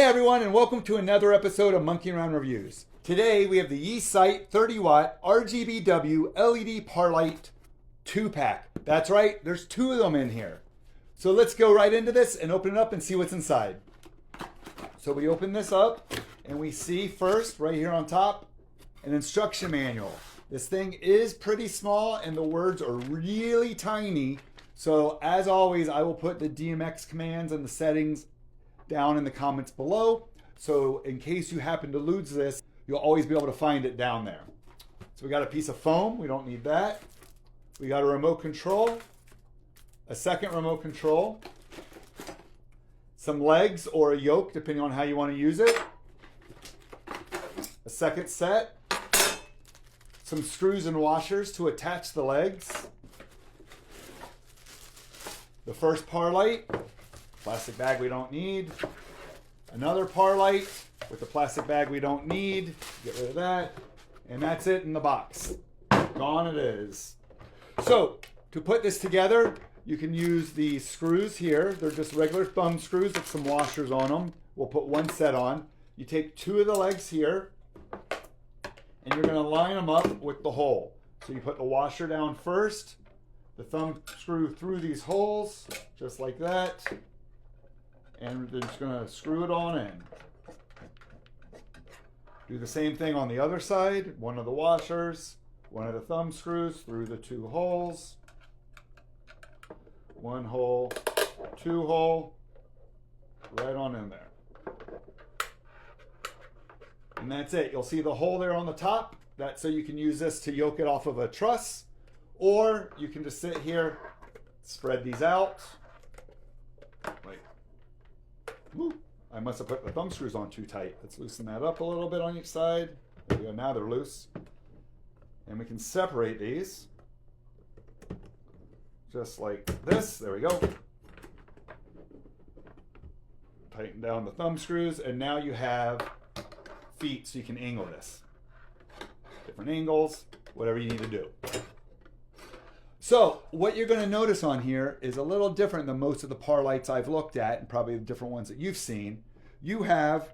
Hey everyone, and welcome to another episode of Monkey Around Reviews. Today we have the YeeSite 30-watt RGBW LED par light 2-pack. That's right, there's two of them in here. So let's go right into this and open it up and see what's inside. So we open this up and we see first, right here on top, an instruction manual. This thing is pretty small and the words are really tiny. So as always, I will put the DMX commands and the settings down in the comments below. So in case you happen to lose this, you'll always be able to find it down there. So we got a piece of foam, we don't need that. We got a remote control, a second remote control, some legs or a yoke depending on how you want to use it, a second set, some screws and washers to attach the legs, the first par light, plastic bag we don't need, another par light with the plastic bag we don't need, get rid of that, and that's it in the box. Gone it is. So to put this together, you can use the screws here. They're just regular thumb screws with some washers on them. We'll put one set on. You take two of the legs here and you're going to line them up with the hole. So you put the washer down first, the thumb screw through these holes just like that, and they're just going to screw it on in. Do the same thing on the other side. One of the washers, one of the thumb screws through the two holes. One hole, two hole, right on in there. And that's it. You'll see the hole there on the top. That's so you can use this to yoke it off of a truss, or you can just sit here, spread these out. Wait. Woo. I must have put the thumb screws on too tight. Let's loosen that up a little bit on each side. There we go. Now they're loose. And we can separate these just like this. There we go. Tighten down the thumb screws, and now you have feet so you can angle this. Different angles, whatever you need to do. So what you're going to notice on here is a little different than most of the par lights I've looked at, and probably the different ones that you've seen. You have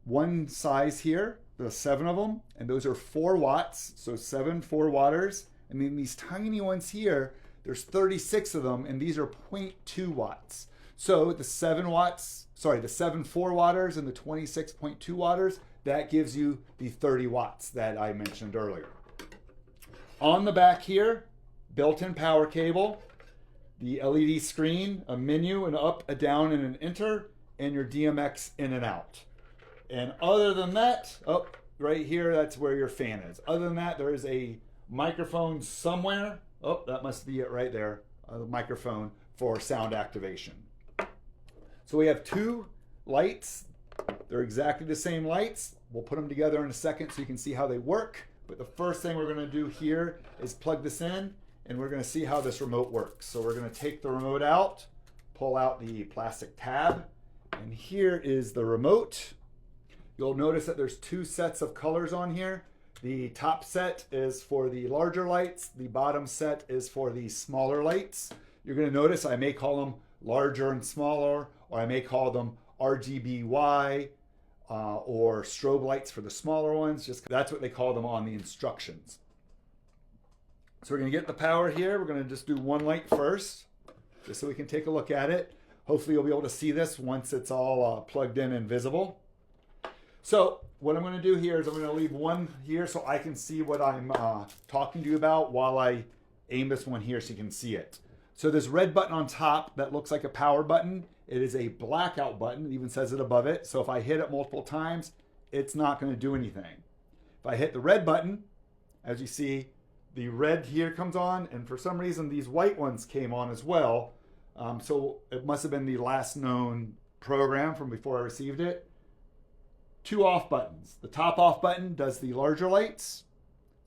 one size here, there's 7 of them, and those are 4 watts, so 7 4-watters. And then these tiny ones here, there's 36 of them, and these are 0.2 watts. So the 7 4-watters and the 26.2 watters, that gives you the 30 watts that I mentioned earlier. On the back here, built-in power cable, the LED screen, a menu, an up, a down, and an enter, and your DMX in and out. And other than that, oh, right here, that's where your fan is. Other than that, there is a microphone somewhere. Oh, that must be it right there, a microphone for sound activation. So we have 2 lights. They're exactly the same lights. We'll put them together in a second so you can see how they work. But the first thing we're going to do here is plug this in, and we're going to see how this remote works. So we're going to take the remote out, pull out the plastic tab, and here is the remote. You'll notice that there's 2 sets of colors on here. The top set is for the larger lights. The bottom set is for the smaller lights. You're going to notice I may call them larger and smaller, or I may call them RGBY or strobe lights for the smaller ones. Just that's what they call them on the instructions. So we're going to get the power here. We're going to just do one light first, just so we can take a look at it. Hopefully you'll be able to see this once it's all plugged in and visible. So what I'm going to do here is I'm going to leave one here so I can see what I'm talking to you about while I aim this one here so you can see it. So this red button on top that looks like a power button, it is a blackout button. It even says it above it. So if I hit it multiple times, it's not going to do anything. If I hit the red button, as you see, the red here comes on, and for some reason these white ones came on as well. So it must have been the last known program from before I received it. 2 off buttons. The top off button does the larger lights.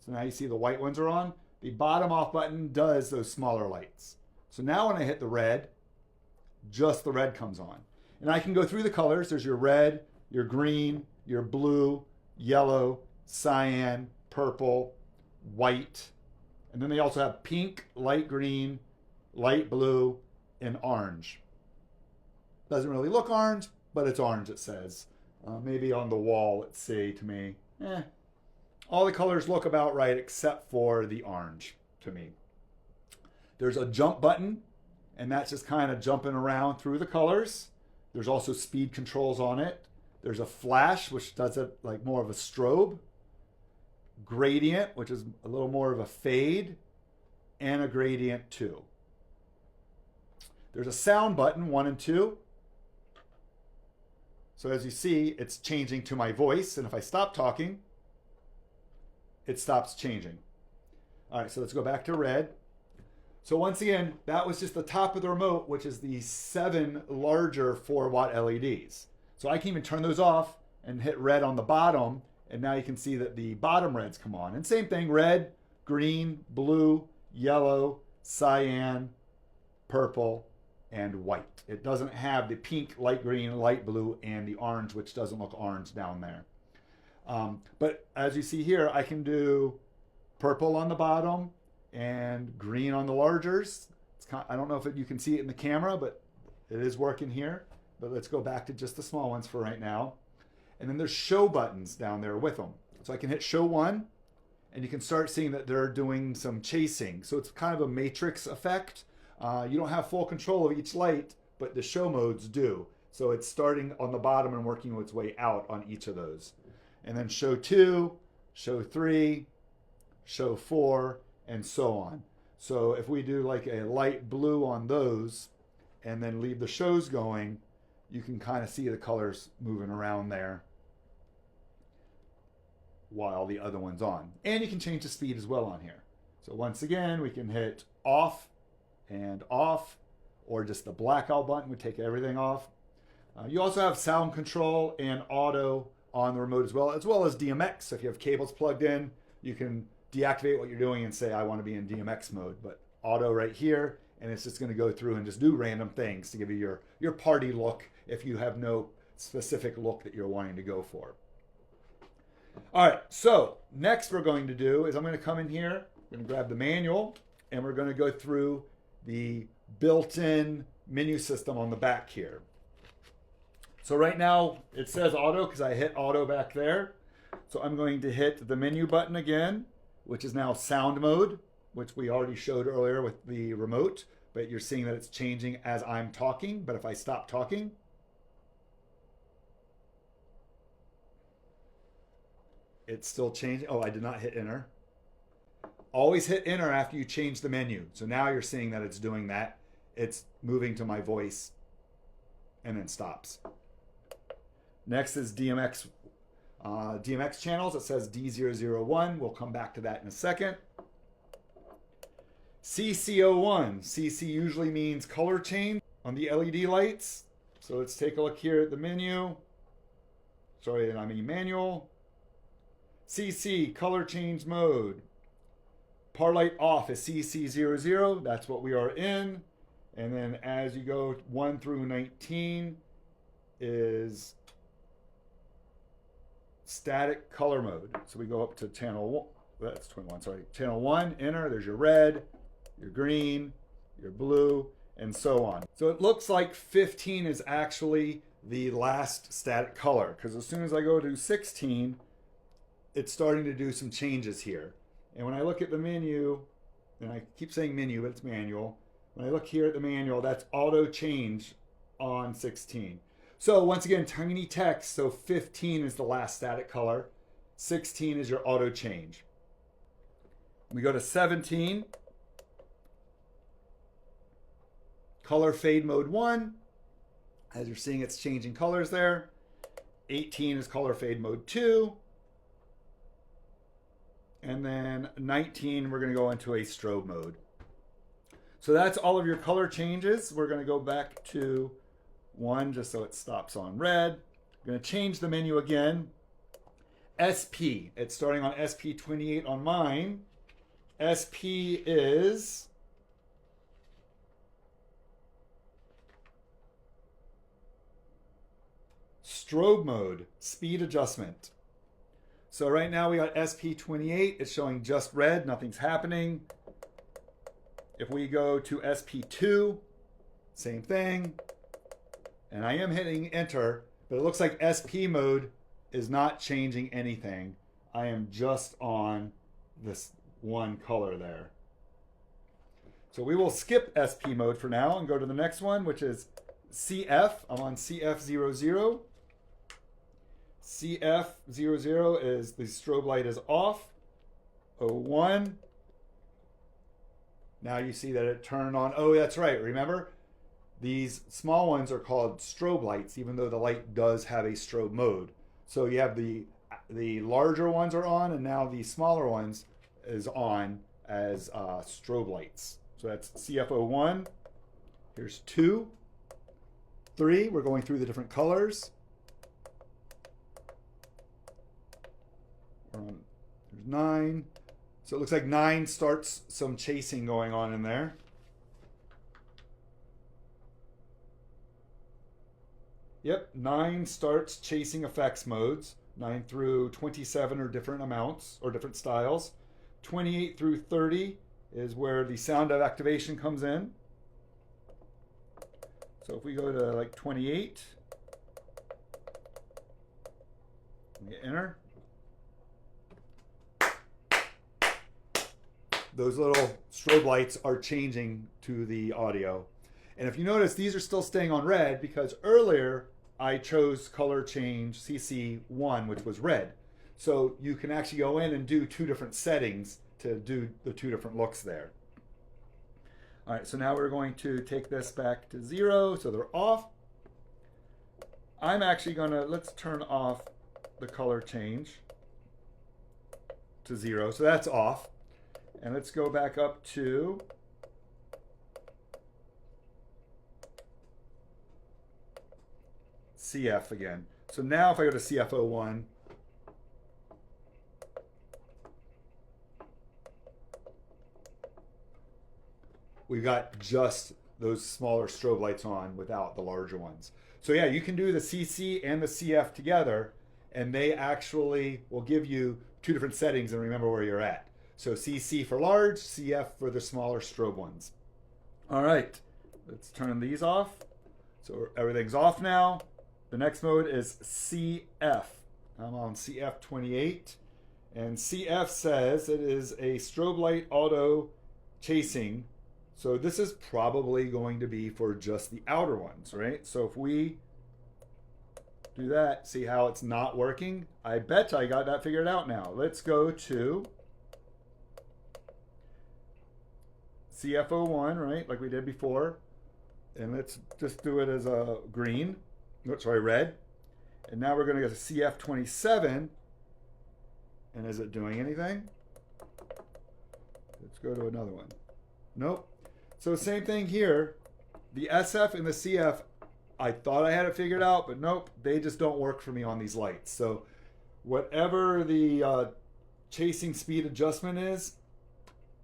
So now you see the white ones are on. The bottom off button does those smaller lights. So now when I hit the red, just the red comes on. And I can go through the colors. There's your red, your green, your blue, yellow, cyan, purple, white. And then they also have pink, light green, light blue, and orange. Doesn't really look orange, but it's orange, it says. Maybe on the wall, let's see, to me, all the colors look about right except for the orange to me. There's a jump button, and that's just kind of jumping around through the colors. There's also speed controls on it. There's a flash, which does it like more of a strobe. Gradient, which is a little more of a fade, and a gradient 2. There's a sound button, 1 and 2. So as you see, it's changing to my voice, and if I stop talking, it stops changing. All right, so let's go back to red. So once again, that was just the top of the remote, which is the 7 larger 4-watt LEDs. So I can even turn those off and hit red on the bottom, and now you can see that the bottom reds come on. And same thing, red, green, blue, yellow, cyan, purple, and white. It doesn't have the pink, light green, light blue, and the orange, which doesn't look orange down there. But as you see here, I can do purple on the bottom and green on the largers. I don't know if you can see it in the camera, but it is working here. But let's go back to just the small ones for right now. And then there's show buttons down there with them. So I can hit show 1, and you can start seeing that they're doing some chasing. So it's kind of a matrix effect. You don't have full control of each light, but the show modes do. So it's starting on the bottom and working its way out on each of those. And then show 2, show 3, show 4, and so on. So if we do like a light blue on those and then leave the shows going, you can kind of see the colors moving around there while the other one's on. And you can change the speed as well on here. So once again, we can hit off and off, or just the blackout button would take everything off. You also have sound control and auto on the remote as well as DMX. So if you have cables plugged in, you can deactivate what you're doing and say, I want to be in DMX mode. But auto right here, and it's just going to go through and just do random things to give you your party look if you have no specific look that you're wanting to go for. All right, so next we're going to do is I'm going to come in here, I'm going to grab the manual, and we're going to go through the built-in menu system on the back here. So right now it says auto because I hit auto back there. So I'm going to hit the menu button again, which is now sound mode, which we already showed earlier with the remote, but you're seeing that it's changing as I'm talking. But if I stop talking, it's still changing. Oh, I did not hit enter. Always hit enter after you change the menu. So now you're seeing that it's doing that. It's moving to my voice and then stops. Next is DMX channels. It says D001. We'll come back to that in a second. CC01. CC usually means color change on the LED lights. So let's take a look here at the menu. Sorry, I mean manual. CC, color change mode. Par light off is CC00. That's what we are in. And then as you go 1 through 19 is static color mode. So we go up to channel 1. That's 21, sorry. Channel 1, enter. There's your red, your green, your blue, and so on. So it looks like 15 is actually the last static color, because as soon as I go to 16, it's starting to do some changes here. And when I look at the menu, and I keep saying menu, but it's manual. When I look here at the manual, that's auto change on 16. So once again, tiny text. So 15 is the last static color. 16 is your auto change. We go to 17. Color fade mode 1. As you're seeing, it's changing colors there. 18 is color fade mode 2. And then 19, we're going to go into a strobe mode. So that's all of your color changes. We're going to go back to 1 just so it stops on red. We're going to change the menu again. SP, it's starting on SP28 on mine. SP is strobe mode, speed adjustment. So right now we got SP28, it's showing just red, nothing's happening. If we go to SP2, same thing. And I am hitting enter, but it looks like SP mode is not changing anything. I am just on this one color there. So we will skip SP mode for now and go to the next one, which is CF. I'm on CF00. CF00 is the strobe light is off. 01. Now you see that it turned on. Oh, that's right. Remember, these small ones are called strobe lights, even though the light does have a strobe mode. So you have the larger ones are on, and now the smaller ones is on as strobe lights. So that's CF01. Here's 2, 3. We're going through the different colors. There's 9. So it looks like 9 starts some chasing going on in there. Yep, 9 starts chasing effects modes. 9 through 27 are different amounts or different styles. 28 through 30 is where the sound of activation comes in. So if we go to like 28, and hit enter. Those little strobe lights are changing to the audio. And if you notice, these are still staying on red because earlier I chose color change CC1, which was red. So you can actually go in and do 2 different settings to do the 2 different looks there. All right, so now we're going to take this back to 0, so they're off. I'm actually gonna, let's turn off the color change to 0, so that's off. And let's go back up to CF again. So now if I go to CF01, we've got just those smaller strobe lights on without the larger ones. So yeah, you can do the CC and the CF together, and they actually will give you 2 different settings and remember where you're at. So CC for large, CF for the smaller strobe ones. All right, let's turn these off. So everything's off now. The next mode is CF. I'm on CF28. And CF says it is a strobe light auto chasing. So this is probably going to be for just the outer ones, right? So if we do that, see how it's not working? I bet I got that figured out now. Let's go to CF01, right, like we did before. And let's just do it as a green, sorry, red. And now we're going to go to CF27. And is it doing anything? Let's go to another one. Nope. So same thing here. The SF and the CF, I thought I had it figured out, but nope, they just don't work for me on these lights. So whatever the chasing speed adjustment is,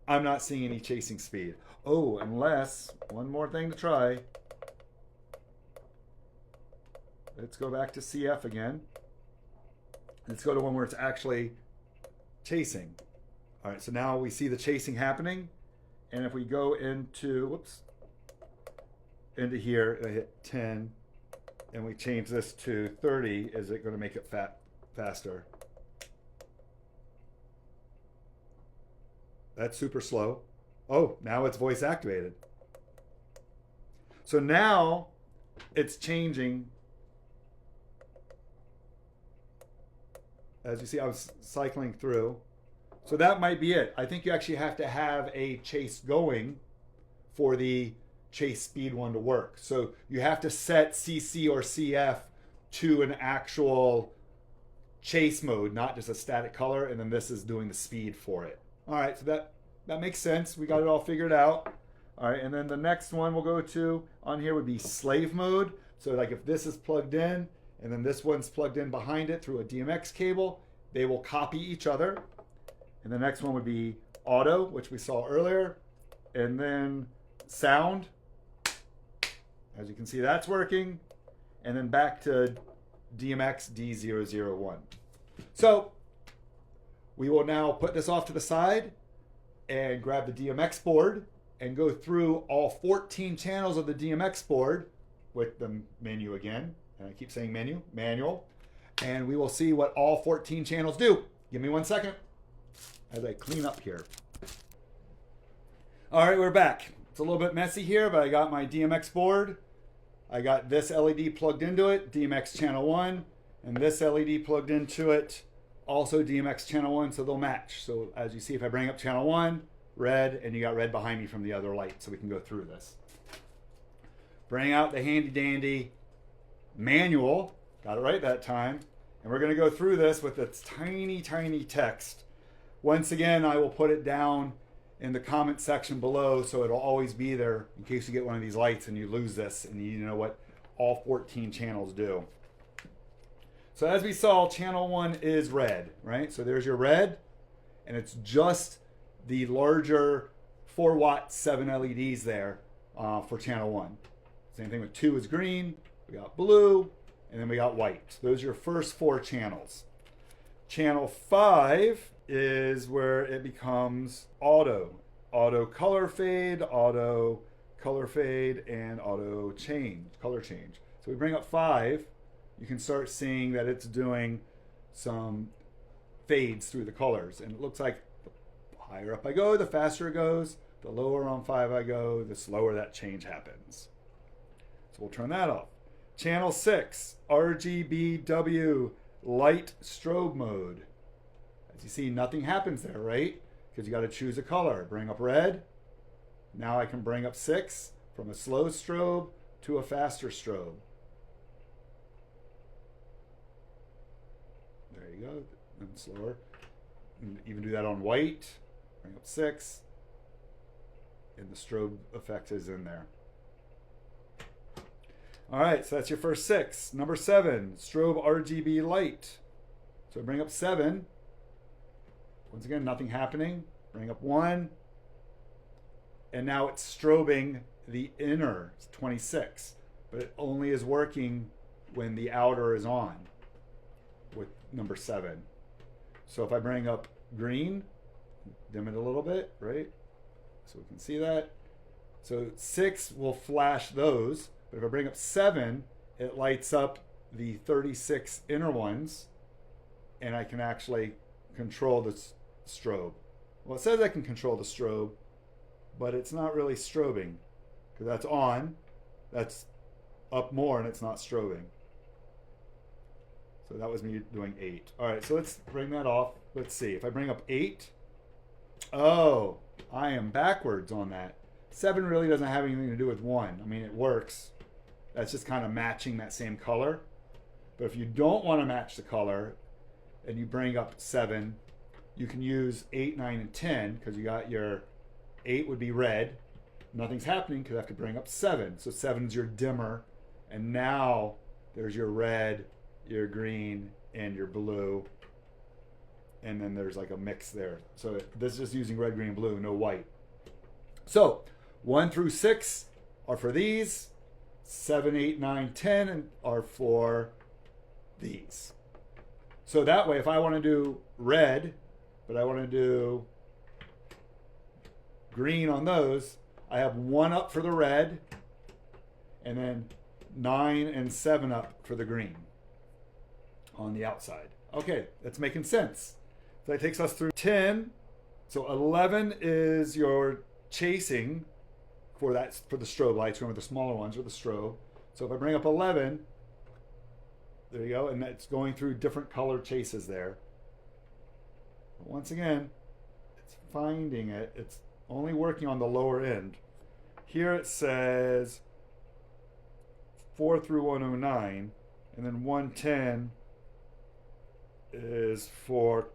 I'm not seeing any chasing speed. Oh, unless, one more thing to try. Let's go back to CF again. Let's go to one where it's actually chasing. All right, so now we see the chasing happening. And if we go into, whoops, into here, I hit 10, and we change this to 30, is it going to make it faster? That's super slow. Oh, now it's voice activated. So now it's changing. As you see, I was cycling through. So that might be it. I think you actually have to have a chase going for the chase speed one to work. So you have to set CC or CF to an actual chase mode, not just a static color, and then this is doing the speed for it. All right, so that makes sense. We got it all figured out. All right, and then the next one we'll go to on here would be slave mode. So like if this is plugged in and then this one's plugged in behind it through a DMX cable, they will copy each other. And the next one would be auto, which we saw earlier. And then sound. As you can see, that's working. And then back to DMX D001. So we will now put this off to the side and grab the DMX board and go through all 14 channels of the DMX board with the menu again. And I keep saying menu, manual. And we will see what all 14 channels do. Give me 1 second as I clean up here. All right, we're back. It's a little bit messy here, but I got my DMX board. I got this LED plugged into it, DMX channel 1, and this LED plugged into it, also DMX channel 1, so they'll match. So as you see, if I bring up channel 1, red, and you got red behind me from the other light, so we can go through this. Bring out the handy dandy manual, got it right that time, and we're gonna go through this with its tiny, tiny text. Once again, I will put it down in the comment section below, so it'll always be there in case you get one of these lights and you lose this and you need to know what all 14 channels do. So as we saw, channel 1 is red, right? So there's your red, and it's just the larger 4-watt 7 LEDs there for channel 1. Same thing with 2 is green, we got blue, and then we got white. Those are your first 4 channels. Channel 5 is where it becomes auto color fade, and auto color change. So we bring up 5, you can start seeing that it's doing some fades through the colors, and it looks like the higher up I go, the faster it goes, the lower on 5 I go, the slower that change happens. So we'll turn that off. Channel 6, RGBW Light Strobe Mode. As you see, nothing happens there, right? Because you got to choose a color. Bring up red. Now I can bring up 6 from a slow strobe to a faster strobe. There you go. And slower. And even do that on white. Bring up 6. And the strobe effect is in there. All right, so that's your first 6. Number 7, strobe RGB light. So bring up 7. Once again, nothing happening. Bring up 1. And now it's strobing the inner, 26. But it only is working when the outer is on with number 7. So if I bring up green, dim it a little bit, right? So we can see that. So 6 will flash those. But if I bring up 7, it lights up the 36 inner ones. And I can actually control the strobe. Well, it says I can control the strobe, but it's not really strobing because that's on, that's up more, and it's not strobing. So that was me doing 8. All right, so let's bring that off. Let's see. If I bring up 8, oh, I am backwards on that. 7 really doesn't have anything to do with 1. I mean, it works. That's just kind of matching that same color. But if you don't want to match the color and you bring up 7, you can use 8, 9, and 10 because you got your 8 would be red. Nothing's happening because I have to bring up 7. So 7 is your dimmer. And now there's your red, your green, and your blue. And then there's like a mix there. So this is just using red, green, blue, no white. So 1 through 6 are for these. 7, 8, 9, 10 are for these. So that way, if I want to do red, but I want to do green on those, I have 1 up for the red, and then 9 and 7 up for the green on the outside. Okay, that's making sense. So that takes us through 10. So 11 is your chasing for the strobe lights. Remember, the smaller ones are the strobe. So if I bring up 11, there you go, and it's going through different color chases there. But once again, it's finding it. It's only working on the lower end. Here it says 4 through 109, and then 110 is for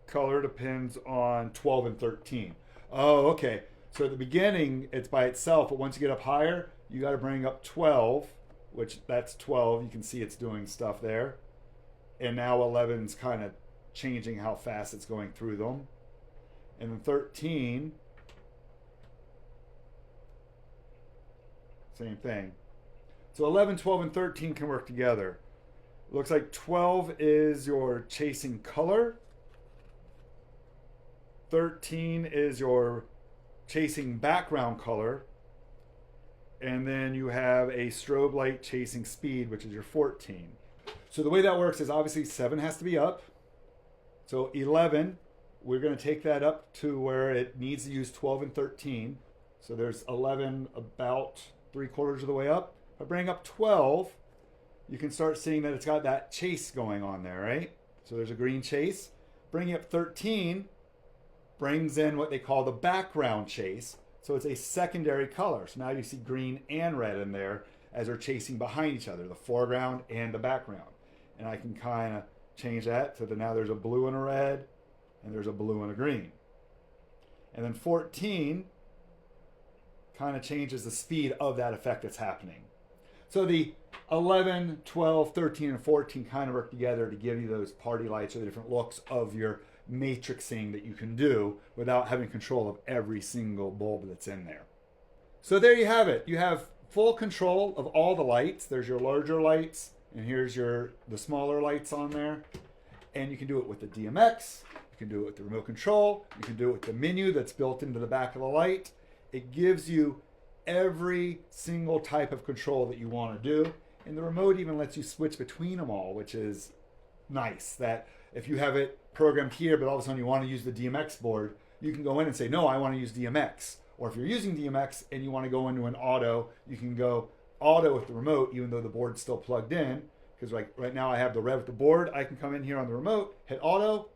color depends on 12 and 13. Oh, okay. So at the beginning, it's by itself, but once you get up higher, you got to bring up 12, which that's 12. You can see it's doing stuff there. And now 11's kind of changing how fast it's going through them. And then 13, same thing. So 11, 12, and 13 can work together. It looks like 12 is your chasing color. 13 is your chasing background color. and then you have a strobe light chasing speed, which is your 14. So the way that works is obviously 7 has to be up. So 11, we're going to take that up to where it needs to use 12 and 13. So there's 11 about 3/4 of the way up. If I bring up 12, you can start seeing that it's got that chase going on there, right? So there's a green chase. Bringing up 13 brings in what they call the background chase. So it's a secondary color. So now you see green and red in there as they're chasing behind each other, the foreground and the background. And I can kind of change that to now there's a blue and a red, and there's a blue and a green. And then 14 kind of changes the speed of that effect that's happening. So the 11, 12, 13, and 14 kind of work together to give you those party lights or the different looks of your matrixing that you can do without having control of every single bulb that's in there. So there you have it. You have full control of all the lights. There's your larger lights, and here's the smaller lights on there. And you can do it with the DMX. You can do it with the remote control. You can do it with the menu that's built into the back of the light. It gives you every single type of control that you want to do. And the remote even lets you switch between them all, which is nice. That if you have it programmed here, but all of a sudden you want to use the DMX board, you can go in and say, no, I want to use DMX. Or if you're using DMX and you want to go into an auto, you can go auto with the remote, even though the board's still plugged in. Because right now I have the rev with the board. I can come in here on the remote, hit auto,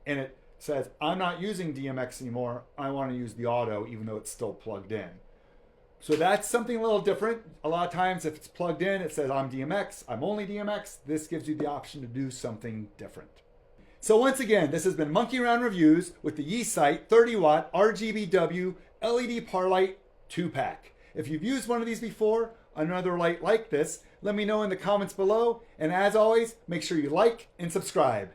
and it says, I'm not using DMX anymore. I want to use the auto, even though it's still plugged in. So that's something a little different. A lot of times if it's plugged in, it says I'm DMX, I'm only DMX. This gives you the option to do something different. So once again, this has been Monkey Around Reviews with the YeeSite 30-watt RGBW LED par light 2-pack. If you've used one of these before, another light like this, let me know in the comments below. And as always, make sure you like and subscribe.